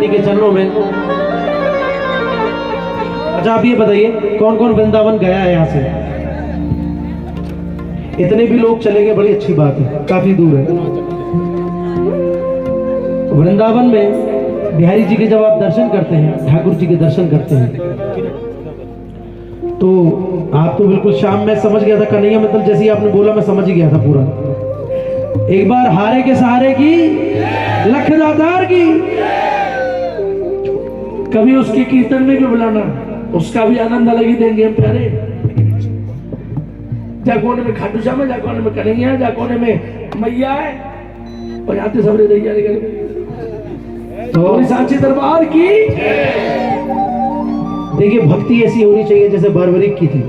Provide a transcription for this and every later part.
रानी के चरणों में। अच्छा आप ये बताइए कौन कौन वृंदावन गया है यहाँ से? इतने भी लोग चले गए, बड़ी अच्छी बात है, काफी दूर है। वृंदावन में बिहारी जी के जब आप दर्शन करते हैं, ठाकुर जी के दर्शन करते हैं, तो आप तो बिल्कुल शाम में समझ गया था कन्हैया, मतलब जैसे ही आपने बोला मैं समझ ही गया था पूरा। एक बार हारे के सहारे की, लखदातार की, कभी उसके कीर्तन में भी बुलाना, उसका भी आनंद अलग ही देंगे हम प्यारे। जाकोने में खाटू श्याम है, जाकोने में कन्हैया है, जाकोने में मैया है, और यहाँ पे सबरे दैया तो सांची दरबार की। देखिए भक्ति ऐसी होनी चाहिए जैसे बर्बरीक की थी,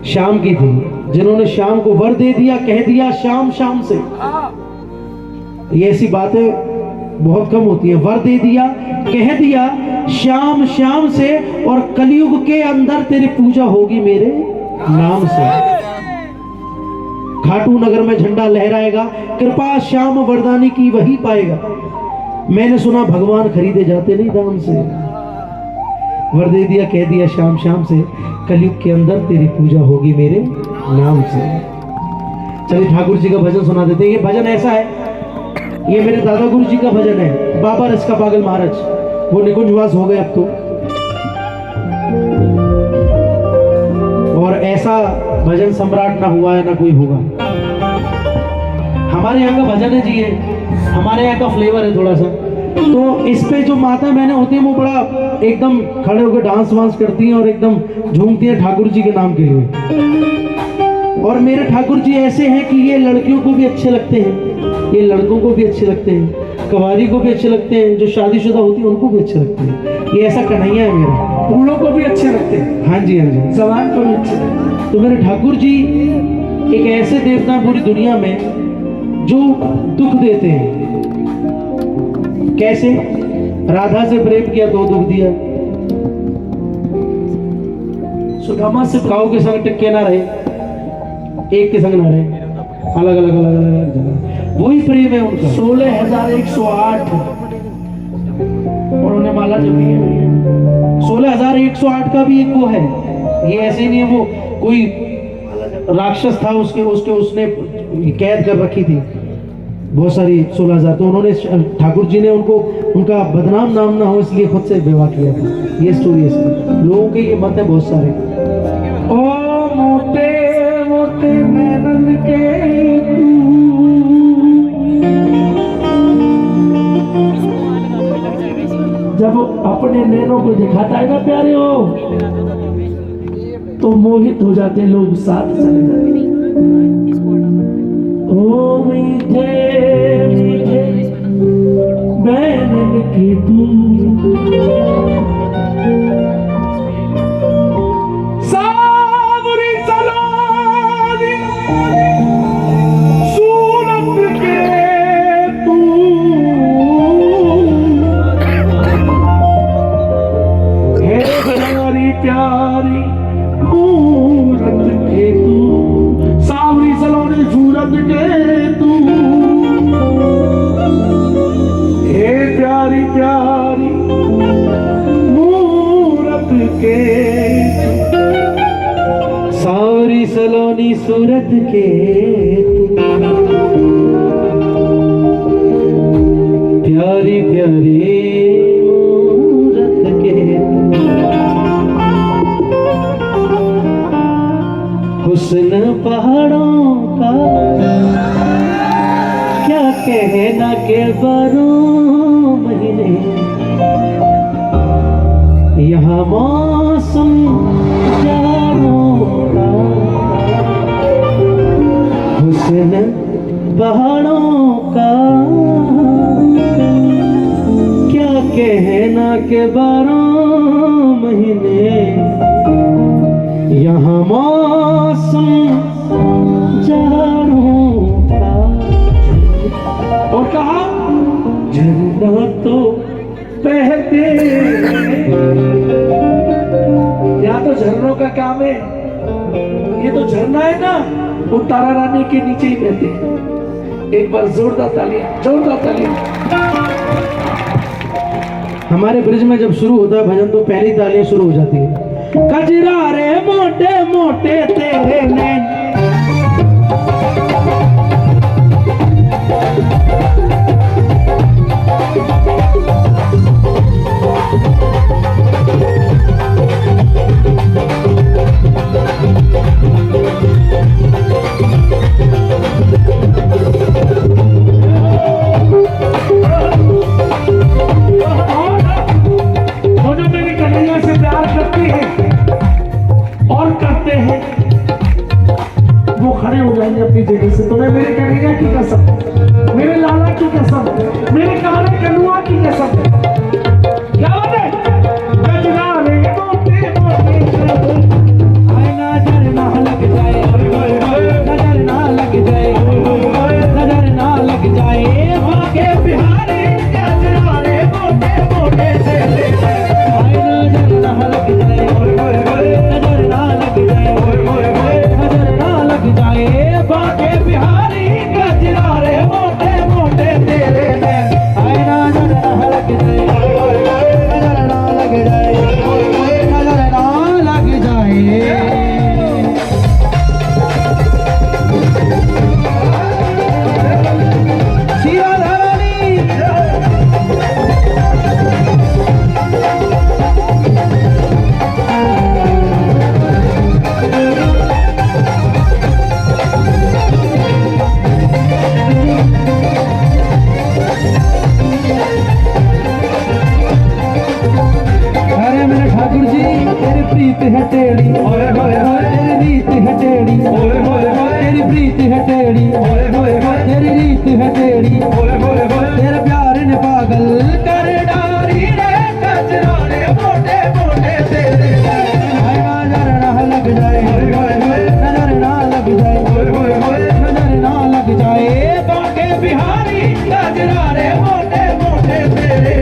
श्याम की थी, जिन्होंने श्याम को वर दे दिया, कह दिया श्याम श्याम से। ये ऐसी बातें बहुत कम होती है। वर दे दिया, कह दिया श्याम श्याम से, और कलयुग के अंदर तेरी पूजा होगी मेरे नाम से। खाटू नगर में झंडा लहराएगा, कृपा श्याम वरदानी की वही पाएगा। मैंने सुना भगवान खरीदे जाते नहीं दाम से। वर दे दिया, कह दिया श्याम श्याम से, कलयुग के अंदर तेरी पूजा होगी मेरे नाम से। चलिए ठाकुर जी का भजन सुना देते हैं। ये भजन ऐसा है, ये मेरे दादा गुरु जी का भजन है, बाबा रस का पागल महाराज, वो निकुंजवास हो गए अब तो। और ऐसा भजन सम्राट ना हुआ है ना कोई होगा। हमारे यहाँ का भजन है जी, ये हमारे यहाँ का फ्लेवर है थोड़ा सा। तो इस पे जो माता बहनें होती हैं वो बड़ा एकदम खड़े होकर डांस वांस करती हैं और एकदम झूमती हैं ठाकुर जी के नाम के लिए। और मेरे ठाकुर जी ऐसे हैं कि ये लड़कियों को भी अच्छे लगते हैं, ये लड़कों को भी अच्छे लगते हैं, कवारी को भी अच्छे लगते हैं, जो शादीशुदा होती है उनको भी अच्छे लगते हैं। ये ऐसा कन्हैया है मेरा, बूढ़ों को भी अच्छे लगते हैं। हाँ जी हाँ जी, जवान को भी अच्छे लगते हैं। तो मेरे ठाकुर जी एक ऐसे देवता हैं पूरी दुनिया में जो दुख देते हैं। कैसे? राधा से प्रेम किया तो दुख दिया, सुदामा से काऊ के संग टिके ना रहे, एक के संग ना रहे, अलग अलग अलग अलग जगह, वही प्रेम है उनका। 16,108 उन्होंने माला जपी है। 16,108 का भी एक वो है, ये ऐसे ही नहीं है वो कोई राक्षस था उसने कैद कर रखी थी बहुत सारी 16,000, तो उन्होंने ठाकुर जी ने उनको उनका बदनाम नाम ना हो इसलिए खुद से विवाह किया था। ये स्टोरी है, लोगों के ये मत है बहुत सारे। ओ मोटे मोटे मैनन के जब अपने नैनों को दिखाता है ना प्यारे हो, तो मोहित हो जाते लोग, साथ चले जाते। ओ मीठे मीठे मैनन के तू, सावरी सलानी सूरत के तू, हे प्यारी प्यारी मूरत के तू, सावरी सलोनी सूरत के तू, हे प्यारी प्यारी मूरत के, सावरी सलोनी सूरत के तू, प्यारी प्यारी मूरत के तू, हुस्न पहाड़ों का क्या कहना के बारों महीने, यहाँ मौसम जाड़ों का, हुस्न पहाड़ों का क्या कहना के बारों महीने, यहाँ मौसम जाड़ों का। और कहा झरना तो बहते, यहाँ तो झरनों का काम है, ये तो झरना है ना, वो तारा रानी के नीचे ही बहते हैं। एक बार जोरदार तालियां, जोरदार तालियां। हमारे ब्रिज में जब शुरू होता है भजन तो पहली तालियां शुरू हो जाती है। कजरा रे मोटे मोटे तेरे नैन, अपनी जगह से। तुम्हें मेरे कन्हैया की कसम, मेरे लाला की कसम, मेरे काले कनुआ की कसम। क्या बात है? गजरा रे मोटे मोटे आए नजर ना लग जाए, नजर ना लग जाए, नजर ना लग जाए भागे बिहारी। गजरा रे मोटे मोटे तेरे आए नजर ना लग जाए, नजर ना लग जाए, नजर ना लग जाए भागे बिहारी। गजरा रे मोटे मोटे तेरे नैन, आए नजर ना लग जाए, नजर ना लग जाए, नजर ना लग जाए। शिवा धरानी ठाकुर जी तेरी प्रीत है टेढ़ी, तेरी रीत है टेढ़ी, तेरी प्रीत है टेढ़ी, तेरी रीत है टेढ़ी, तेरे प्यार ने पागल कर डाली रे। गजरा रे मोटे मोटे तेरे नजर ना लग जाए, नजर ना लग जाए, नजर ना लग जाए बागे बिहारी। गजरा रे मोटे मोटे तेरे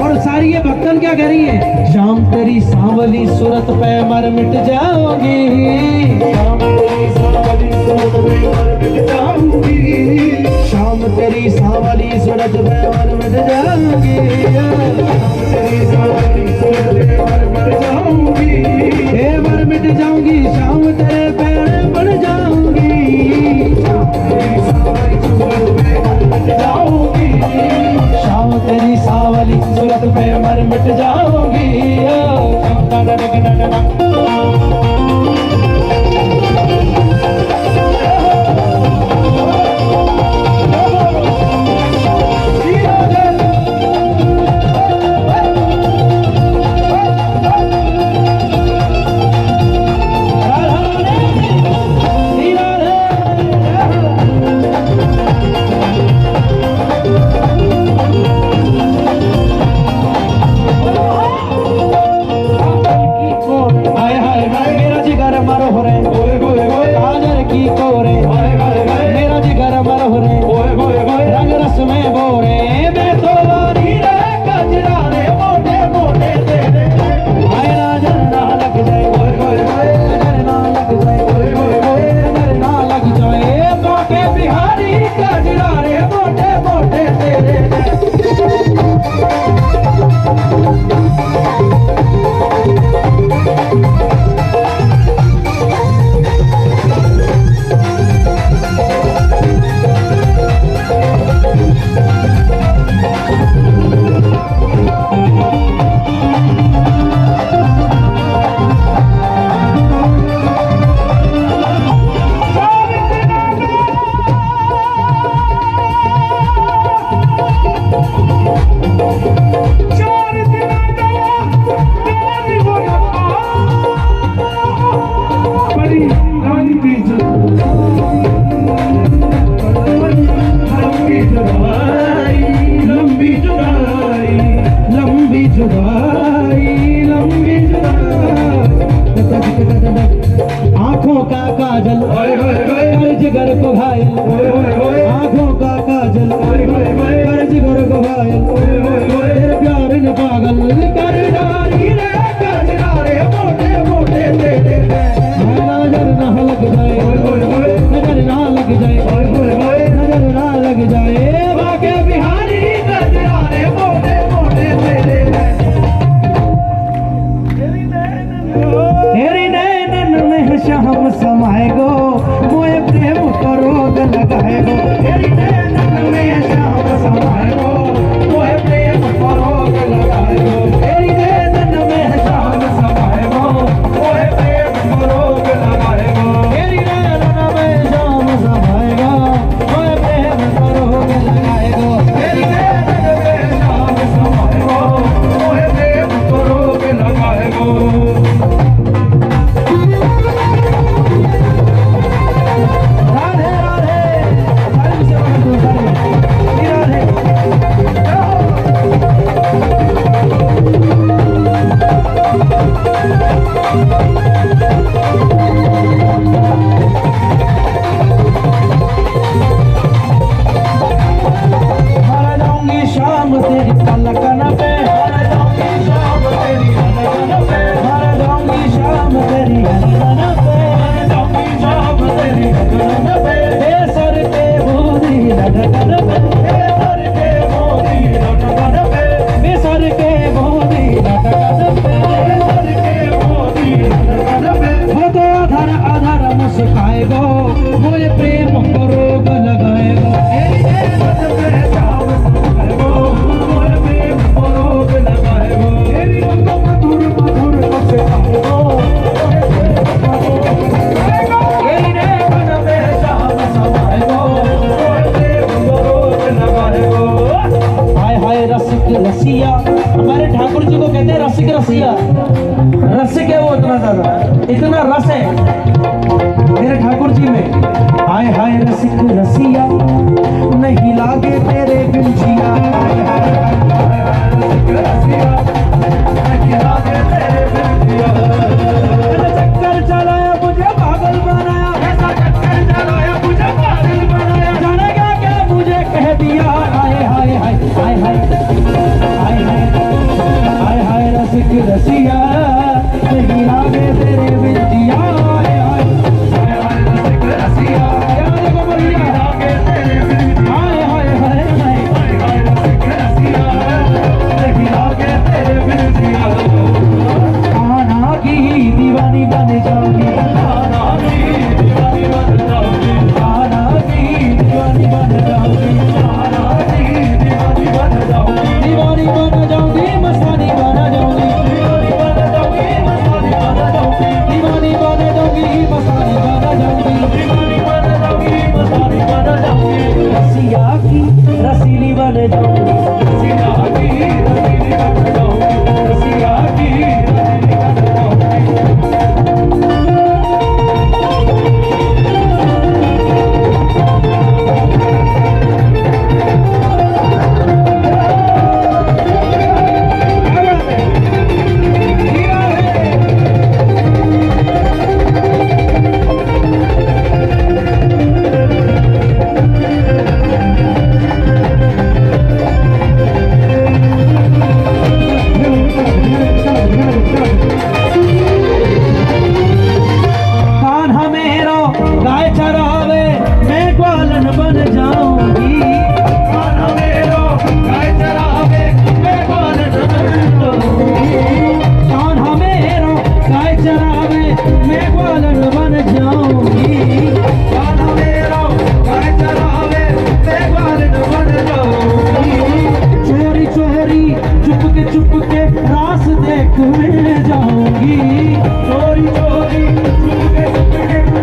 और सारी ये भक्तन क्या कह रही है? शाम तेरी सांवली सूरत पे मर मिट जाओगी, शाम तेरी सांवली सूरत पे मर मिट जाऊंगी, शाम तेरी सांवली सूरत पे मर मिट जाऊंगी, शाम तेरी सांवली सूरत पे मर जाऊंगी, ए मर मिट जाऊंगी, शाम तेरे पैर पड़ जाऊंगी, शाम तेरी सांवली सूरत पे मर मिट जाऊंगी, शाम तेरी सांवली सूरत पे मर मिट जाओगी। श्याम समाएगो मोए प्रेम को रोग लगाएगो तेरी नैनन में श्याम समाएगो मोए प्रेम को रोग लगाएगो तेरी नैनन में श्याम समाएगो मोए प्रेम को रोग लगाएगो तेरी नैनन में श्याम समाएगो मोए प्रेम को रोग लगाएगो तेरी नैनन में श्याम समाएगो मोए प्रेम को रोग लगाएगो राधे राधे राधे मारा जाऊंगी शाम तेरी पलकन पे मारा जाऊंगी शाम तेरी पलकन पे मारा जाऊंगी शाम तेरी पलकन पे मारा जाऊंगी शाम तेरी पलकन पे बेसर के मोदी लटकन पे बेसर के मोदी लटकन पे बेसर के मोदी लटकन पे बेसर के मोदी लटकन पे वो तो आधार आधार मुस्काएगो मुझे प्रेम को रोग लगाएगो रसिया हमारे ठाकुर जी को कहते हैं रसिक रसिया रसिक है वो इतना ज्यादा इतना रस है मेरे ठाकुर जी में हाय हाय रसिक रसिया नहीं लागे तेरे बिन जिया हाय हाय रसिक रसिया नहीं लागे तेरे बिन जिया चक्कर चलाया मुझे पागल बनाया ऐसा चक्कर चलाया मुझे पागल बनाया जानेगा क्या मुझे कह दिया हाय हाय हाय हाय हाय हाय हाय रसिक रसिया नहीं लागे तेरे बिन जिया हाय हाय हाय रसिक रसिया याद को बोलिए लागे तेरे बिन हाय हाय हाय हाय हाय रसिक रसिया नहीं लागे तेरे बिन जिया आना की दीवानी बन जाऊंगी आना की दीवानी बन जाऊंगी आना की दीवानी बन जाऊंगी आना की दीवानी बन जाऊंगी दीवानी बन जाऊंगी मस्तानी बन जाऊंगी दीवानी बन जाऊंगी मस्तानी बन जाऊंगी दीवानी बन जाऊंगी मस्तानी बन जाऊंगी दीवानी बन जाऊंगी मस्तानी बन जाऊंगी रसिया की रसीली बन जाऊंगी रसिया की रसीली बन जाऊंगी रसिया की रसीली बन जाऊंगी कान्हा मेरा गाय चरावे मैं ग्वालन बन जाऊंगी कान्हा मेरा गाय चरावे मैं ग्वालन बन जाऊंगी कान्हा मेरा गाय चरावे मैं ग्वालन बन जाऊंगी कान्हा मेरा गाय चरावे मैं ग्वालन बन जाऊंगी चोरी चोरी चुप के रास देख मैं जाऊंगी चोरी चोरी चुप के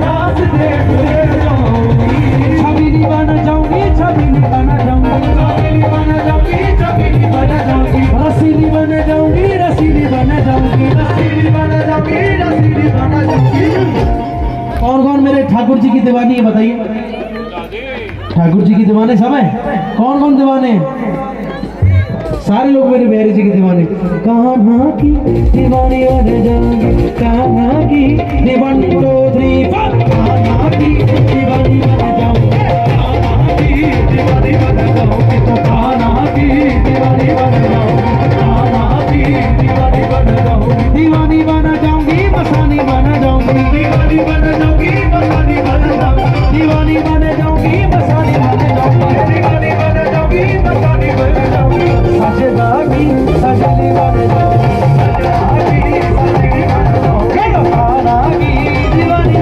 रास देख मैं जाऊंगी छबीली बन जाऊंगी छबीली बन जाऊंगी छबीली बन जाऊंगी छबीली बन जाऊंगी रसीली बन जाऊंगी रसीली बन जाऊंगी रसीली बन जाऊंगी रसीली बन जाऊंगी और कौन मेरे ठाकुर जी की दीवानी है बताइए ठाकुर जी की दीवाने सब है कौन कौन दीवाने हैं सारे लोग मेरे बिहारी जी की दीवानी कान्हा की दीवानी बन जाऊंगी कान्हा की दीवानी 2 3 4 कान्हा की दीवानी बन जाऊंगी कान्हा की दीवानी बन जाऊंगी तो कान्हा की दीवानी बन जाऊंगी कान्हा की दीवानी बन जाऊंगी दीवानी बन जाऊंगी मसानी बन जाऊंगी दीवानी बन जाऊंगी मसानी बन जाऊंगी दीवानी बन जाऊंगी मसानी बन जाऊंगी दीवानी बन जाऊंगी मसानी बन जाऊंगी सजदागी सजली बन जाऊंगी सजदागी सजली बन जाऊंगी कान्हा की दीवानी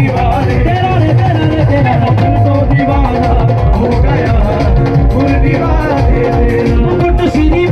दीवाने तेरा रे तेरा रे तेरा रे दिल तो दीवाना हो गया, फुल दीवाना तेरा मुकुट श्री